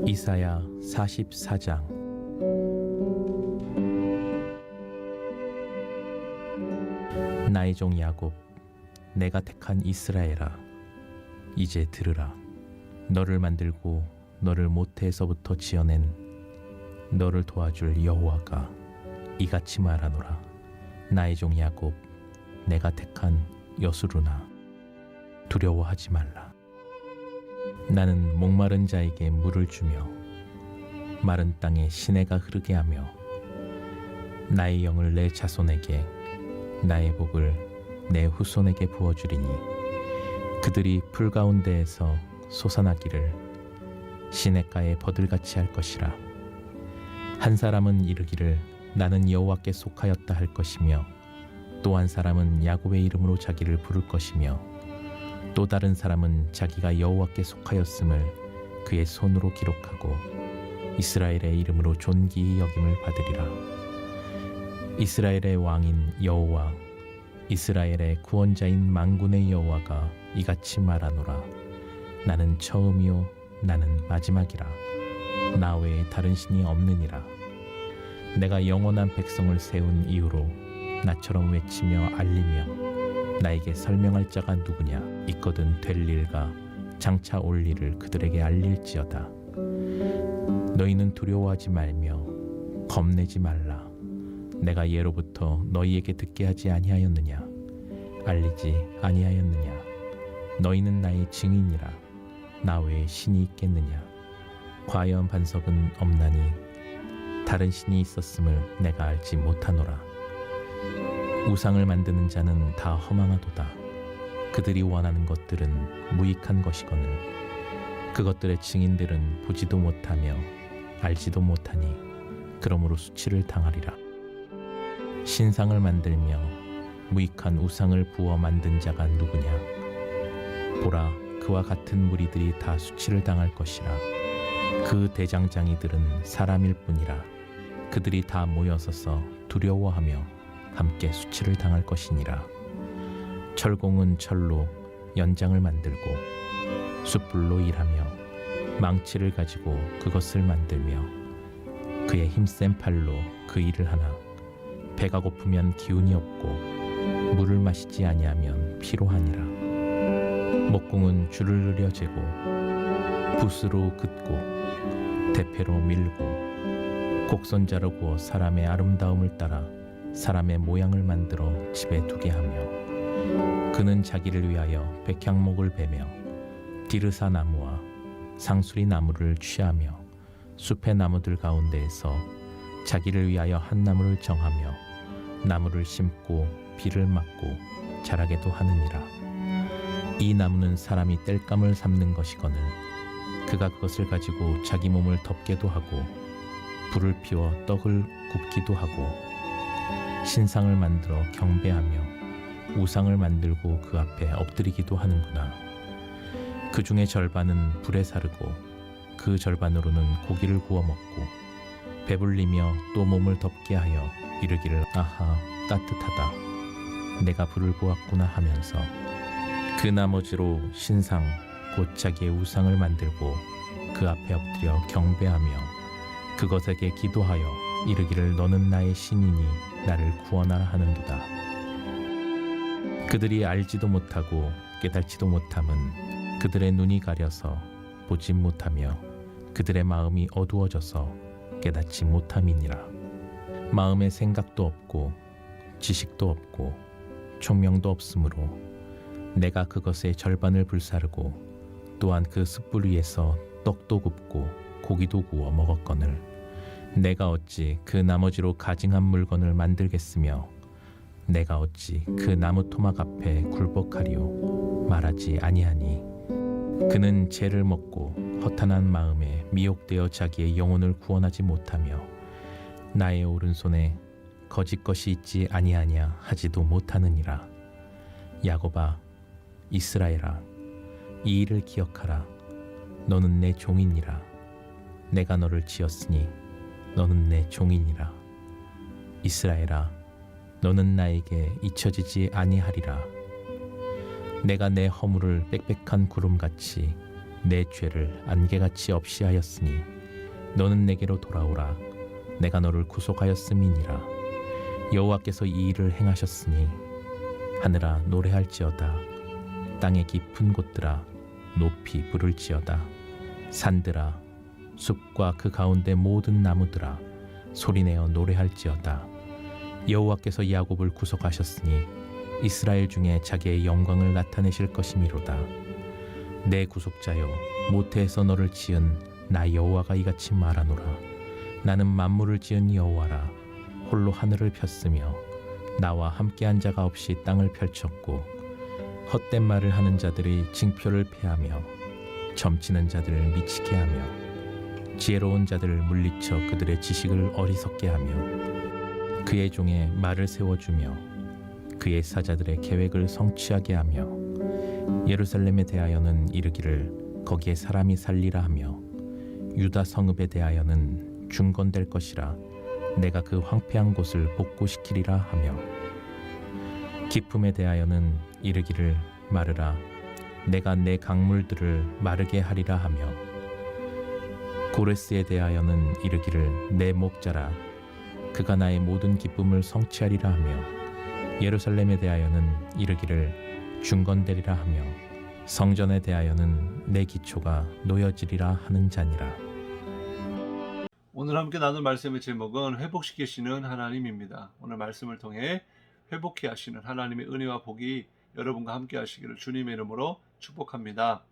이사야 44장. 나의 종 야곱, 내가 택한 이스라엘아, 이제 들으라. 너를 만들고 너를 모태에서부터 지어낸 너를 도와줄 여호와가 이같이 말하노라. 나의 종 야곱, 내가 택한 여수르나, 두려워하지 말라. 나는 목마른 자에게 물을 주며 마른 땅에 시내가 흐르게 하며 나의 영을 내 자손에게, 나의 복을 내 후손에게 부어주리니 그들이 풀 가운데에서 솟아나기를 시냇가에 버들같이 할 것이라. 한 사람은 이르기를 나는 여호와께 속하였다 할 것이며, 또 한 사람은 야곱의 이름으로 자기를 부를 것이며, 또 다른 사람은 자기가 여호와께 속하였음을 그의 손으로 기록하고 이스라엘의 이름으로 존귀히 여김을 받으리라. 이스라엘의 왕인 여호와, 이스라엘의 구원자인 만군의 여호와가 이같이 말하노라. 나는 처음이요 나는 마지막이라. 나 외에 다른 신이 없느니라. 내가 영원한 백성을 세운 이후로 나처럼 외치며 알리며 나에게 설명할 자가 누구냐. 있거든 될 일과 장차 올 일을 그들에게 알릴지어다. 너희는 두려워하지 말며 겁내지 말라. 내가 예로부터 너희에게 듣게 하지 아니하였느냐. 알리지 아니하였느냐. 너희는 나의 증인이라. 나 외에 신이 있겠느냐. 과연 반석은 없나니 다른 신이 있었음을 내가 알지 못하노라. 우상을 만드는 자는 다 허망하도다. 그들이 원하는 것들은 무익한 것이거늘 그것들의 증인들은 보지도 못하며 알지도 못하니 그러므로 수치를 당하리라. 신상을 만들며 무익한 우상을 부어 만든 자가 누구냐. 보라, 그와 같은 무리들이 다 수치를 당할 것이라. 그 대장장이들은 사람일 뿐이라. 그들이 다 모여서서 두려워하며 함께 수치를 당할 것이니라. 철공은 철로 연장을 만들고 숯불로 일하며 망치를 가지고 그것을 만들며 그의 힘센 팔로 그 일을 하나. 배가 고프면 기운이 없고 물을 마시지 아니하면 피로하니라. 목공은 줄을 늘여 재고 붓으로 긋고 대패로 밀고 곡선자로 구워 사람의 아름다움을 따라 사람의 모양을 만들어 집에 두게 하며, 그는 자기를 위하여 백향목을 베며 디르사 나무와 상수리 나무를 취하며 숲의 나무들 가운데에서 자기를 위하여 한 나무를 정하며 나무를 심고 비를 맞고 자라게도 하느니라. 이 나무는 사람이 땔감을 삼는 것이거늘 그가 그것을 가지고 자기 몸을 덮게도 하고 불을 피워 떡을 굽기도 하고 신상을 만들어 경배하며 우상을 만들고 그 앞에 엎드리기도 하는구나. 그 중에 절반은 불에 사르고 그 절반으로는 고기를 구워 먹고 배불리며 또 몸을 덮게 하여 이르기를 아하 따뜻하다, 내가 불을 보았구나 하면서 그 나머지로 신상 곧 자기의 우상을 만들고 그 앞에 엎드려 경배하며 그것에게 기도하여 이르기를 너는 나의 신이니 나를 구원하라 하는도다. 그들이 알지도 못하고 깨달지도 못함은 그들의 눈이 가려서 보지 못하며 그들의 마음이 어두워져서 깨닫지 못함이니라. 마음에 생각도 없고 지식도 없고 총명도 없으므로 내가 그것의 절반을 불사르고 또한 그 숯불 위에서 떡도 굽고 고기도 구워 먹었거늘 내가 어찌 그 나머지로 가증한 물건을 만들겠으며 내가 어찌 그 나무 토막 앞에 굴복하리오 말하지 아니하니. 그는 죄를 먹고 허탄한 마음에 미혹되어 자기의 영혼을 구원하지 못하며 나의 오른손에 거짓 것이 있지 아니하냐 하지도 못하느니라. 야곱아, 이스라엘아, 이 일을 기억하라. 너는 내 종이니라. 내가 너를 지었으니 너는 내 종이니라. 이스라엘아, 너는 나에게 잊혀지지 아니하리라. 내가 내 허물을 빽빽한 구름같이 내 죄를 안개같이 없이 하였으니 너는 내게로 돌아오라. 내가 너를 구속하였음이니라. 여호와께서 이 일을 행하셨으니 하늘아 노래할지어다. 땅의 깊은 곳들아 높이 부를지어다. 산들아 숲과 그 가운데 모든 나무들아 소리내어 노래할지어다. 여호와께서 야곱을 구속하셨으니 이스라엘 중에 자기의 영광을 나타내실 것이미로다. 내 구속자여, 모태에서 너를 지은 나 여호와가 이같이 말하노라. 나는 만물을 지은 여호와라. 홀로 하늘을 폈으며 나와 함께한 자가 없이 땅을 펼쳤고, 헛된 말을 하는 자들이 징표를 패하며 점치는 자들을 미치게 하며 지혜로운 자들을 물리쳐 그들의 지식을 어리석게 하며 그의 종의 말을 세워주며 그의 사자들의 계획을 성취하게 하며 예루살렘에 대하여는 이르기를 거기에 사람이 살리라 하며 유다 성읍에 대하여는 중건될 것이라 내가 그 황폐한 곳을 복구시키리라 하며 기품에 대하여는 이르기를 마르라 내가 내 강물들을 마르게 하리라 하며 고레스에 대하여는 이르기를 내 목자라 그가 나의 모든 기쁨을 성취하리라 하며 예루살렘에 대하여는 이르기를 중건되리라 하며 성전에 대하여는 내 기초가 놓여지리라 하는 자니라. 오늘 함께 나눌 말씀의 제목은 회복시키시는 하나님입니다. 오늘 말씀을 통해 회복케 하시는 하나님의 은혜와 복이 여러분과 함께 하시기를 주님의 이름으로 축복합니다.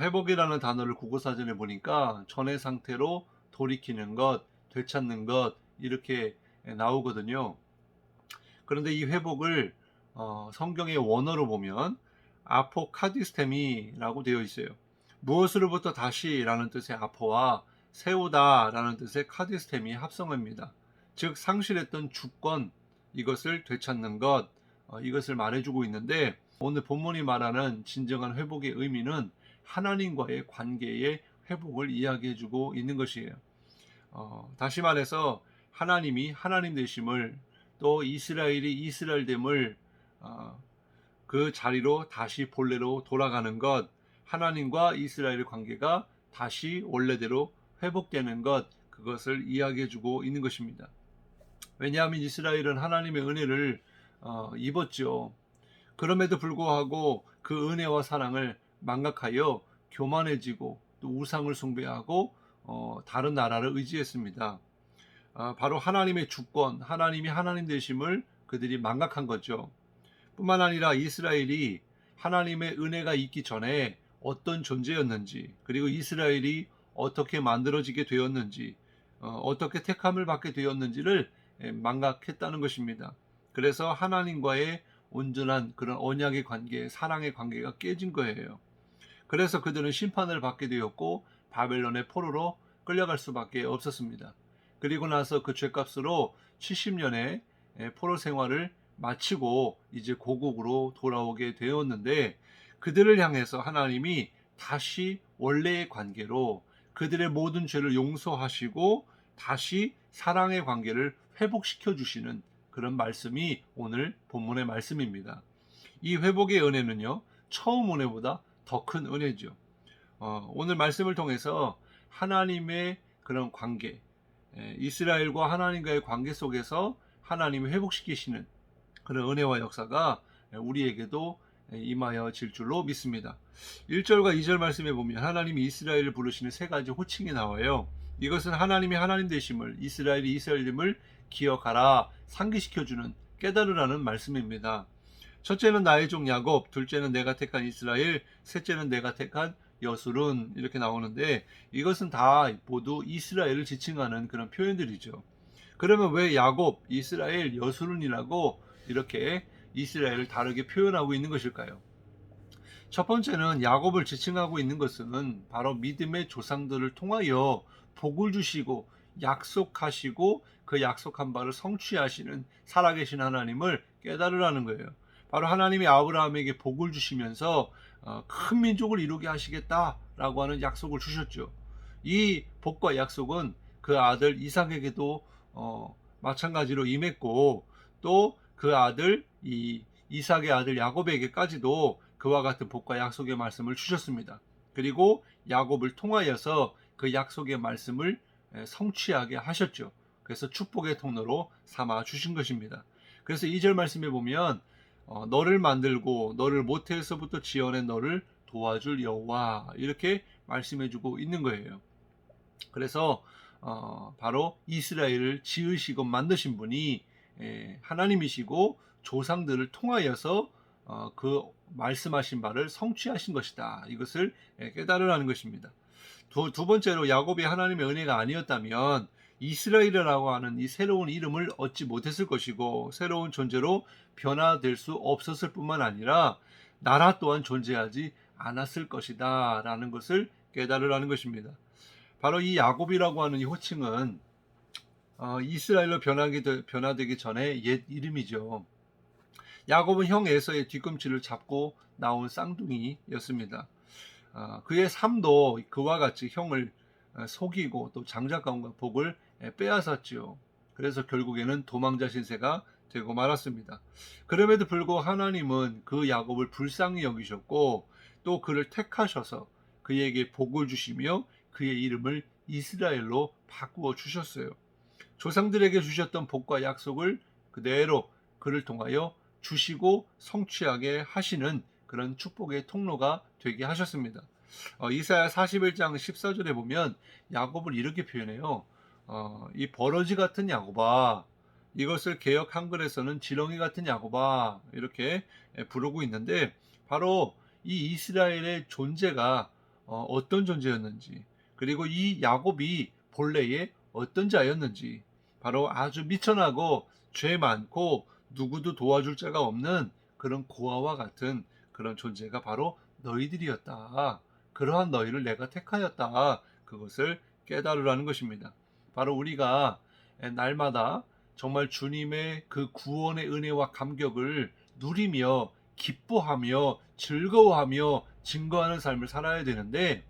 회복이라는 단어를 국어사전에 보니까 전의 상태로 돌이키는 것, 되찾는 것 이렇게 나오거든요. 그런데 이 회복을 성경의 원어로 보면 아포카디스테미라고 되어 있어요. 무엇으로부터 다시라는 뜻의 아포와 세우다라는 뜻의 카디스테미의 합성어입니다. 즉 상실했던 주권, 이것을 되찾는 것, 이것을 말해주고 있는데 오늘 본문이 말하는 진정한 회복의 의미는 하나님과의 관계의 회복을 이야기해주고 있는 것이에요. 다시 말해서 하나님이 하나님 되심을 또 이스라엘이 이스라엘됨을 그 자리로 다시 본래로 돌아가는 것, 하나님과 이스라엘의 관계가 다시 원래대로 회복되는 것, 그것을 이야기해주고 있는 것입니다. 왜냐하면 이스라엘은 하나님의 은혜를 입었죠. 그럼에도 불구하고 그 은혜와 사랑을 망각하여 교만해지고 또 우상을 숭배하고 다른 나라를 의지했습니다. 바로 하나님의 주권, 하나님이 하나님 되심을 그들이 망각한 거죠. 뿐만 아니라 이스라엘이 하나님의 은혜가 있기 전에 어떤 존재였는지, 그리고 이스라엘이 어떻게 만들어지게 되었는지, 어떻게 택함을 받게 되었는지를 망각했다는 것입니다. 그래서 하나님과의 온전한 그런 언약의 관계, 사랑의 관계가 깨진 거예요. 그래서 그들은 심판을 받게 되었고 바벨론의 포로로 끌려갈 수밖에 없었습니다. 그리고 나서 그 죄값으로 70년의 포로 생활을 마치고 이제 고국으로 돌아오게 되었는데 그들을 향해서 하나님이 다시 원래의 관계로 그들의 모든 죄를 용서하시고 다시 사랑의 관계를 회복시켜 주시는 그런 말씀이 오늘 본문의 말씀입니다. 이 회복의 은혜는요, 처음 은혜보다 더 큰 은혜죠. 오늘 말씀을 통해서 하나님의 그런 관계, 이스라엘과 하나님과의 관계 속에서 하나님이 회복시키시는 그런 은혜와 역사가 우리에게도 임하여 질 줄로 믿습니다. 1절과 2절 말씀에 보면 하나님이 이스라엘을 부르시는 세 가지 호칭이 나와요. 이것은 하나님이 하나님 되심을, 이스라엘이 이스라엘임을 기억하라, 상기시켜주는, 깨달으라는 말씀입니다. 첫째는 나의 종 야곱, 둘째는 내가 택한 이스라엘, 셋째는 내가 택한 여술은, 이렇게 나오는데 이것은 다 모두 이스라엘을 지칭하는 그런 표현들이죠. 그러면 왜 야곱, 이스라엘, 여술은이라고 이렇게 이스라엘을 다르게 표현하고 있는 것일까요? 첫 번째는 야곱을 지칭하고 있는 것은 바로 믿음의 조상들을 통하여 복을 주시고 약속하시고 그 약속한 바를 성취하시는 살아계신 하나님을 깨달으라는 거예요. 바로 하나님이 아브라함에게 복을 주시면서 큰 민족을 이루게 하시겠다라고 하는 약속을 주셨죠. 이 복과 약속은 그 아들 이삭에게도 마찬가지로 임했고 또 그 아들 이삭의 아들 야곱에게까지도 그와 같은 복과 약속의 말씀을 주셨습니다. 그리고 야곱을 통하여서 그 약속의 말씀을 성취하게 하셨죠. 그래서 축복의 통로로 삼아 주신 것입니다. 그래서 2절 말씀에 보면 너를 만들고 너를 모태에서부터 지어낸 너를 도와줄 여호와 이렇게 말씀해주고 있는 거예요. 그래서 바로 이스라엘을 지으시고 만드신 분이 하나님이시고 조상들을 통하여서 그 말씀하신 바를 성취하신 것이다. 이것을 깨달으라는 것입니다. 두 번째로 야곱이 하나님의 은혜가 아니었다면 이스라엘이라고 하는 이 새로운 이름을 얻지 못했을 것이고 새로운 존재로 변화될 수 없었을 뿐만 아니라 나라 또한 존재하지 않았을 것이다 라는 것을 깨달으라는 것입니다. 바로 이 야곱이라고 하는 이 호칭은 이스라엘로 변화되기 전에 옛 이름이죠. 야곱은 형 에서의 뒤꿈치를 잡고 나온 쌍둥이였습니다. 그의 삶도 그와 같이 형을 속이고 또 장자감과 복을 빼앗았지요. 그래서 결국에는 도망자 신세가 되고 말았습니다. 그럼에도 불구하고 하나님은 그 야곱을 불쌍히 여기셨고 또 그를 택하셔서 그에게 복을 주시며 그의 이름을 이스라엘로 바꾸어 주셨어요. 조상들에게 주셨던 복과 약속을 그대로 그를 통하여 주시고 성취하게 하시는 그런 축복의 통로가 되게 하셨습니다. 이사야 41장 14절에 보면 야곱을 이렇게 표현해요. 이 버러지 같은 야곱아, 이것을 개역 한글에서는 지렁이 같은 야곱아 이렇게 부르고 있는데 바로 이 이스라엘의 존재가 어떤 존재였는지 그리고 이 야곱이 본래에 어떤 자였는지 바로 아주 미천하고 죄 많고 누구도 도와줄 자가 없는 그런 고아와 같은 그런 존재가 바로 너희들이었다. 그러한 너희를 내가 택하였다. 그것을 깨달으라는 것입니다. 바로 우리가 날마다 정말 주님의 그 구원의 은혜와 감격을 누리며 기뻐하며 즐거워하며 증거하는 삶을 살아야 되는데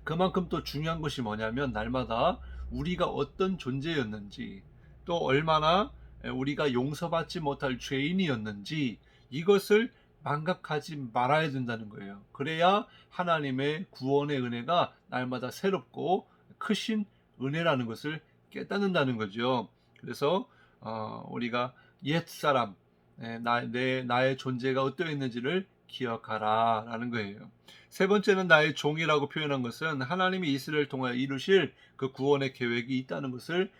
그만큼 또 중요한 것이 뭐냐면 날마다 우리가 어떤 존재였는지 또 얼마나 우리가 용서받지 못할 죄인이었는지 이것을 망각하지 말아야 된다는 거예요. 그래야 하나님의 구원의 은혜가 날마다 새롭고 크신 은혜라는 것을 깨닫는다는 거죠. 그래서 우리가 옛사람 나의 존재가 어떠했는지를 기억하라 라는 거예요. 세 번째는 나의 종이라고 표현한 것은 하나님이 이스라엘을 통하여 이루실 그 구원의 계획이 있다는 것을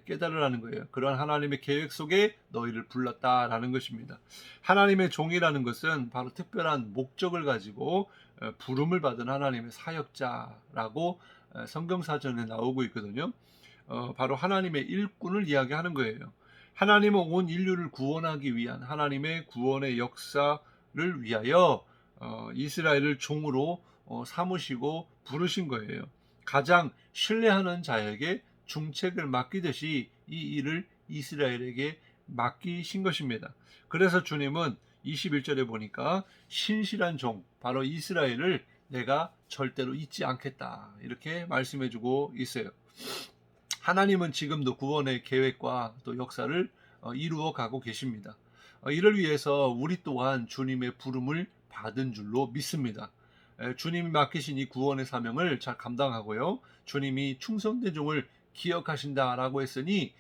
깨달으라는 거예요. 그런 하나님의 계획 속에 너희를 불렀다라는 것입니다. 하나님의 종이라는 것은 바로 특별한 목적을 가지고 부름을 받은 하나님의 사역자라고 성경사전에 나오고 있거든요. 바로 하나님의 일꾼을 이야기하는 거예요. 하나님은 온 인류를 구원하기 위한 하나님의 구원의 역사를 위하여 이스라엘을 종으로 삼으시고 부르신 거예요. 가장 신뢰하는 자에게 중책을 맡기듯이 이 일을 이스라엘에게 맡기신 것입니다. 그래서 주님은 21절에 보니까 신실한 종, 바로 이스라엘을 내가 절대로 잊지 않겠다 이렇게 말씀해주고 있어요. 하나님은 지금도 구원의 계획과 또 역사를 이루어 가고 계십니다. 이를 위해서 우리 또한 주님의 부름을 받은 줄로 믿습니다. 주님이 맡기신 이 구원의 사명을 잘 감당하고요. 주님이 충성된 종을 기억하신다라고 했으니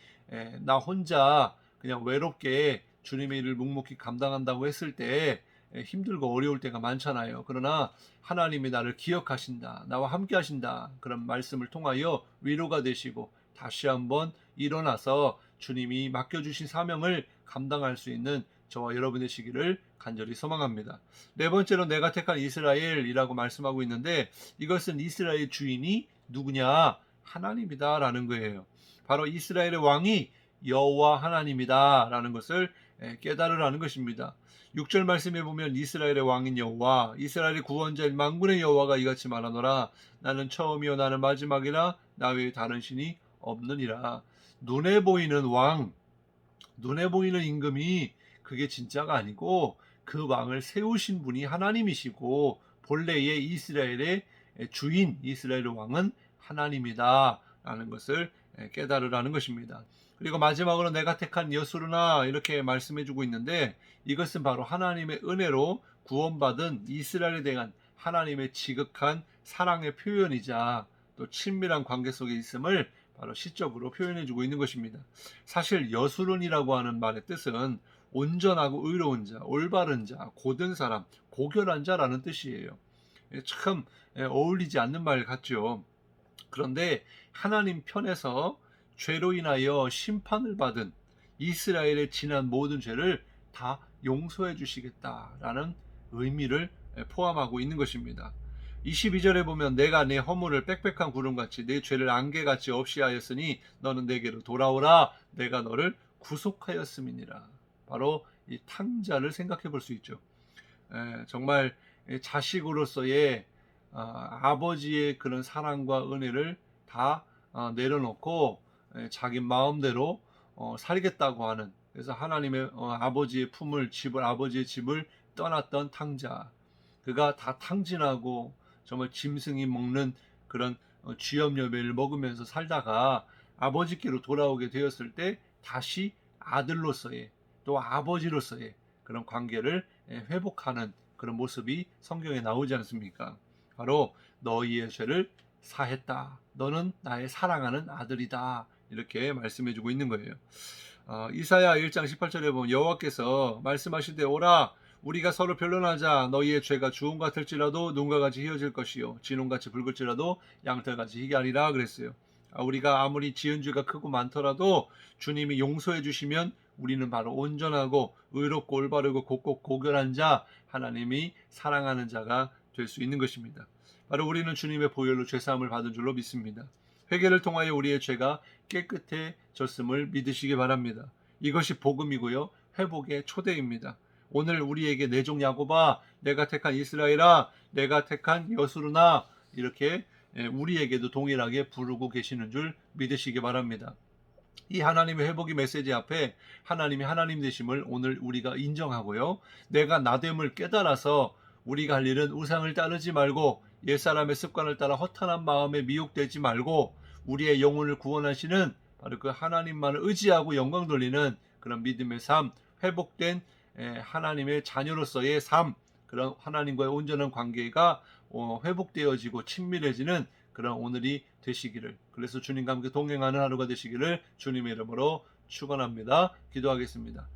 나 혼자 그냥 외롭게 주님의 일을 묵묵히 감당한다고 했을 때 힘들고 어려울 때가 많잖아요. 그러나 하나님이 나를 기억하신다, 나와 함께 하신다 그런 말씀을 통하여 위로가 되시고 다시 한번 일어나서 주님이 맡겨주신 사명을 감당할 수 있는 저와 여러분 되시기를 간절히 소망합니다. 네 번째로 내가 택한 이스라엘이라고 말씀하고 있는데 이것은 이스라엘 주인이 누구냐? 하나님이다 라는 거예요. 바로 이스라엘의 왕이 여호와 하나님이다 라는 것을 깨달으라는 것입니다. 6절 말씀에 보면 이스라엘의 왕인 여호와, 이스라엘의 구원자인 만군의 여호와가 이같이 말하노라. 나는 처음이요 나는 마지막이라 나 외에 다른 신이 없느니라. 눈에 보이는 왕, 눈에 보이는 임금이 그게 진짜가 아니고 그 왕을 세우신 분이 하나님이시고 본래의 이스라엘의 주인, 이스라엘의 왕은 하나님이다 라는 것을 깨달으라는 것입니다. 그리고 마지막으로 내가 택한 여수르나 이렇게 말씀해주고 있는데 이것은 바로 하나님의 은혜로 구원받은 이스라엘에 대한 하나님의 지극한 사랑의 표현이자 또 친밀한 관계 속에 있음을 바로 시적으로 표현해주고 있는 것입니다. 사실 여수론이라고 하는 말의 뜻은 온전하고 의로운 자, 올바른 자, 고든 사람, 고결한 자라는 뜻이에요. 참 어울리지 않는 말 같죠. 그런데 하나님 편에서 죄로 인하여 심판을 받은 이스라엘의 지난 모든 죄를 다 용서해 주시겠다라는 의미를 포함하고 있는 것입니다. 22절에 보면 내가 내 허물을 빽빽한 구름같이 내 죄를 안개같이 없이 하였으니 너는 내게로 돌아오라 내가 너를 구속하였음이니라. 바로 이 탕자를 생각해 볼 수 있죠. 정말 자식으로서의 아버지의 그런 사랑과 은혜를 다 내려놓고 자기 마음대로 살겠다고 하는, 그래서 하나님의 아버지의 품을 집을 아버지의 집을 떠났던 탕자, 그가 다 탕진하고 정말 짐승이 먹는 그런 쥐염려매를 먹으면서 살다가 아버지께로 돌아오게 되었을 때 다시 아들로서의 또 아버지로서의 그런 관계를 회복하는 그런 모습이 성경에 나오지 않습니까? 바로 너희의 죄를 사했다. 너는 나의 사랑하는 아들이다. 이렇게 말씀해주고 있는 거예요. 이사야 1장 18절에 보면 여호와께서 말씀하시되 오라 우리가 서로 변론하자. 너희의 죄가 주홍 같을지라도 눈과 같이 희어질 것이요 진홍같이 붉을지라도 양털같이 희게 하리라 그랬어요. 우리가 아무리 지은 죄가 크고 많더라도 주님이 용서해 주시면 우리는 바로 온전하고 의롭고 올바르고 곱고 고결한 자, 하나님이 사랑하는 자가 될 수 있는 것입니다. 바로 우리는 주님의 보혈로 죄사함을 받은 줄로 믿습니다. 회개를 통하여 우리의 죄가 깨끗해졌음을 믿으시기 바랍니다. 이것이 복음이고요, 회복의 초대입니다. 오늘 우리에게 내 종 야곱아, 내가 택한 이스라엘아, 내가 택한 여수르나, 이렇게 우리에게도 동일하게 부르고 계시는 줄 믿으시기 바랍니다. 이 하나님의 회복의 메시지 앞에 하나님이 하나님 되심을 오늘 우리가 인정하고요, 내가 나됨을 깨달아서 우리가 할 일은 우상을 따르지 말고 옛사람의 습관을 따라 허탄한 마음에 미혹되지 말고 우리의 영혼을 구원하시는 바로 그 하나님만을 의지하고 영광 돌리는 그런 믿음의 삶, 회복된 하나님의 자녀로서의 삶, 그런 하나님과의 온전한 관계가 회복되어지고 친밀해지는 그런 오늘이 되시기를, 그래서 주님과 함께 동행하는 하루가 되시기를 주님의 이름으로 축원합니다. 기도하겠습니다.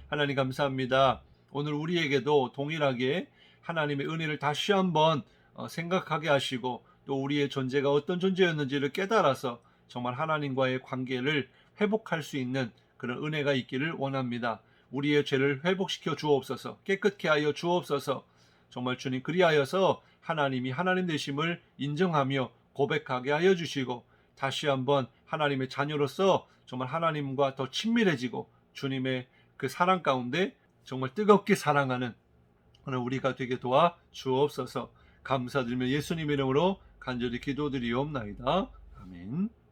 하나님 감사합니다. 오늘 우리에게도 동일하게 하나님의 은혜를 다시 한번 생각하게 하시고 또 우리의 존재가 어떤 존재였는지를 깨달아서 정말 하나님과의 관계를 회복할 수 있는 그런 은혜가 있기를 원합니다. 우리의 죄를 회복시켜 주옵소서, 깨끗게 하여 주옵소서. 정말 주님 그리하여서 하나님이 하나님 되심을 인정하며 고백하게 하여 주시고 다시 한번 하나님의 자녀로서 정말 하나님과 더 친밀해지고 주님의 그 사랑 가운데 정말 뜨겁게 사랑하는 오늘 우리가 되게 도와 주옵소서. 감사드리며 예수님 이름으로 간절히 기도드리옵나이다. 아멘.